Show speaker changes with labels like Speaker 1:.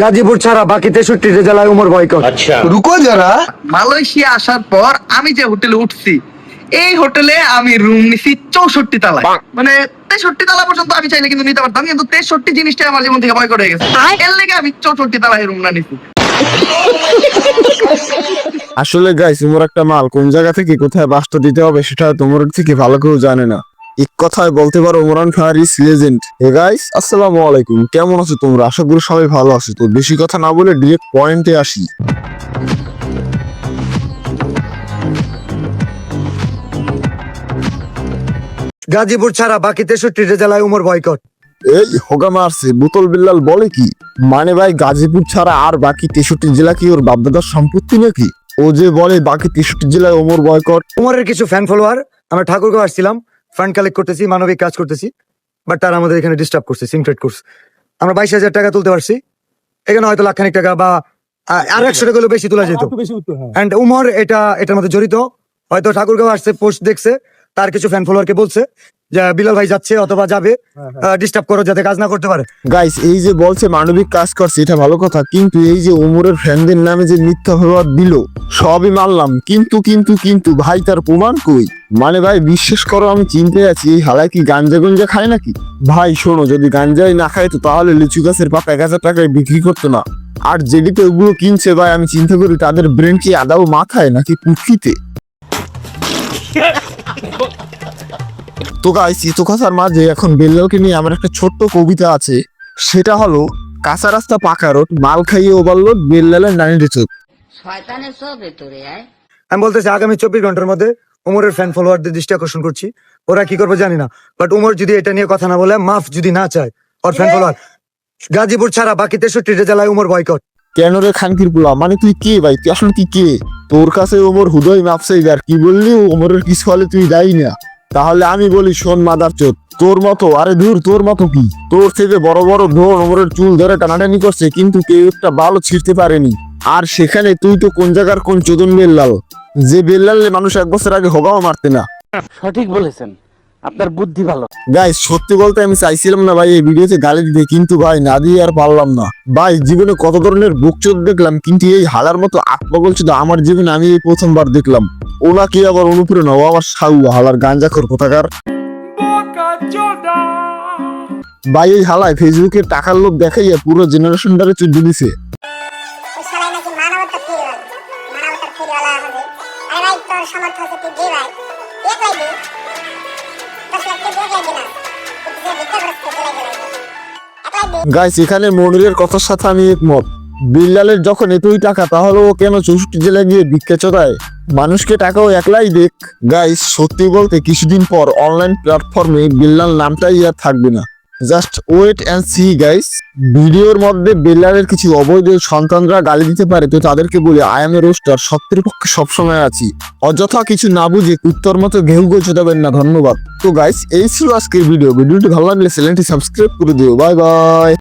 Speaker 1: গাজীপুর ছাড়া বাকি 63 জেলায় উমর বয়কট।
Speaker 2: अच्छा
Speaker 3: রুকো যারা
Speaker 4: মালয়েশিয়া আসার পর আমি যে হোটেলে উঠছি এই হোটেলে আমি রুম নিছি 64 তলায়। মানে 63 তলা পর্যন্ত আমি চাইলে কিন্তু নিতে পারতাম, কিন্তু 63 জিনিসটা আমার জীবন থেকে বয়কট হয়ে গেছে। এর লেগে আমি 64 তলায় রুম না নিছি।
Speaker 5: আসলে গাইস উমর একটা মাল, কোন জায়গা থেকে কোথায় বাসটা দিতে হবে সেটা তোমার থেকে ভালো কেউ জানে না। এক কথায় বলতে পারো Omran fire is legend. Hey guys আসসালামু আলাইকুম, কেমন আছো তোমরা? আশা করি সবাই ভালো আছো। তো বেশি কথা না বলে ডিরেক্ট পয়েন্টে আসি।
Speaker 1: গাজীপুর ছাড়া বাকি 63 জেলায় উমর বয়কট।
Speaker 5: এই হোগা মারছে বোতল বিল্লাল বলে কি? মানে ভাই গাজীপুর ছাড়া আর বাকি 63 জেলা কি ওর বাপদাদার সম্পত্তি নাকি? ও যে বলে বাকি 63 জেলায় ওমর বয়কট।
Speaker 1: উমরের কিছু ফ্যান ফলোয়ার, আমরা ঠাকুরগাঁও আসছিলাম, ফান্ড কালেক্ট করতেছি, মানবিক কাজ করতেছি, বাট তারা আমাদের এখানে ডিস্টার্ব করছে, সিনক্রেট করছে। আমরা 22,000 টাকা তুলতে পারছি, এখানে হয়তো লাখখানিক টাকা বা আর 100 টাকা হলেও বেশি তোলা যেত। এন্ড উমর এটার মধ্যে জড়িত। হয়তো ঠাকুরগাঁও আসছে, পোস্ট দেখছে, তার কিছু ফ্যান ফলোয়ারকে বলছে যে বিলাল ভাই যাচ্ছে অথবা যাবে, ডিস্টার্ব করো যাতে কাজ না করতে পারে।
Speaker 5: গাইস এই যে বলছে মানবিক কাজ করছে এটা ভালো কথা, কিন্তু এই যে ওমরের ফ্যানদের নামে যে মিথ্যা অপবাদ দিল সবই মানলাম, কিন্তু কিন্তু কিন্তু ভাই তার প্রমাণ কই? মানে ভাই বিশ্বাস করো আমি চিনতে আছি এই হালায় কি গাঞ্জা গঞ্জা খায় নাকি? ভাই শোনো, যদি গাঞ্জাই না খায় তো তাহলে লিচু গাছের পাতা 1,000 টাকায় বিক্রি করতো না। আর যেদিকে ওগুলো কিনছে ভাই আমি চিন্তা করি তাদের ব্রেন কি আদাও মাথায় নাকি পুটকিতে? তো গাইস এত কথার মাঝে এখন বেল্লালকে নিয়ে আমার একটা ছোট্ট কবিতা আছে, সেটা হলো কাঁচা রাস্তা পাকা রোড, মাল খাইয়ে ওভারলোড, বেল্লালের নানি চোখ।
Speaker 6: শয়তানের সব ভেতরে আয়।
Speaker 1: আমি বলতেছি আগামী 24 ঘন্টার মধ্যে উমরের ফ্যান ফলোয়ারদের দৃষ্টি আকর্ষণ করছি, ওরা কি করবে জানি না, বাট উমর যদি এটা নিয়ে কথা না বলে, মাফ যদি না চায় ওর ফ্যান ফলোয়ার, গাজীপুর ছাড়া বাকি 63 জেলায় উমর বয়কট।
Speaker 5: কেন রে খানকির পোলা, মানে তুই কে ভাই? তুই আসলে তুই কে? তোর কাছে ওমর হুদয় মাপসাই আর কি বললি ওমরের কিছু হলে তুই দায়ী না? তাহলে আমি বলি শোন মাদার চোদ, তোর মতো আরে দূর, তোর মতো কি, তোর থেকে বড় বড় ঢোল ওমরের চুল ধরে টানাটানি করছে কিন্তু কেউ একটা বালও ছিঁড়তে পারেনি। আর সেখানে তুই তো কোন জায়গার কোন চোদন বেল্লাল, যে বেল্লালে মানুষ 1 বছর আগে হোগাও মারতে না।
Speaker 2: সঠিক বলেছেন, আপনার বুদ্ধি ভালো।
Speaker 5: গাইস সত্যি বলতে আমি চাইছিলাম না ভাই এই ভিডিওতে গালি দিতে, কিন্তু ভাই না দিয়ে আর পারলাম না। ভাই জীবনে কত ধরনের বুকচোদ দেখলাম, কিন্তু এই হালার মতো আত্মগোল শুধু আমার জীবনে আমি এই প্রথমবার দেখলাম। ওনা কি আবার অনুপ্রেরণা, ও আমার সাউ হালার গাঞ্জাখোর কোথাকার। ভাই এই হালায় ফেসবুকে টাকার লোভ দেখাইয়া পুরো জেনারেশনটারে চুদ্দি দিছে।
Speaker 7: ওই শালায় নাকি মানবতার ফেরিওয়ালা। মানবতার ফেরিওয়ালা আমাদের। আরে ভাই তোর সামর্থ্য আছে তুই দে ভাই। একলাই দে। 10 লাখ টাকা একলাই দে না। তুই যে ভিক্ষা করছিস একলাই দে। একলাই দে।
Speaker 5: গাইস এখানে মনিরের কথার সাথে আমি একমত। বিল্লালের যখন এতই টাকা তাহলে ও কেন 64 জেলায় গিয়ে ভিক্ষা চোদায়? মানুষকে টাকাও একলাই দেখ। গাইস সত্যি বলতে কিছুদিন পর অনলাইন প্ল্যাটফর্মে বিল্লাল নামটাই আর থাকবে না। Just wait and see guys. ভিডিওর মধ্যে বেল্লালের কিছু অবৈধ সন্তানরা গালি দিতে পারে, তো তাদেরকে বলি আই এম এ রোস্টার, সত্যের পক্ষে সবসময় আছি। অযথা কিছু না বুঝে কুত্তর মতো ঘেউ ঘেউ চোদাবেন না। ধন্যবাদ। তো গাইস এই ছিল আজকের ভিডিওটি ভালো লাগলে চ্যানেলটি সাবস্ক্রাইব করে দিও। Bye bye.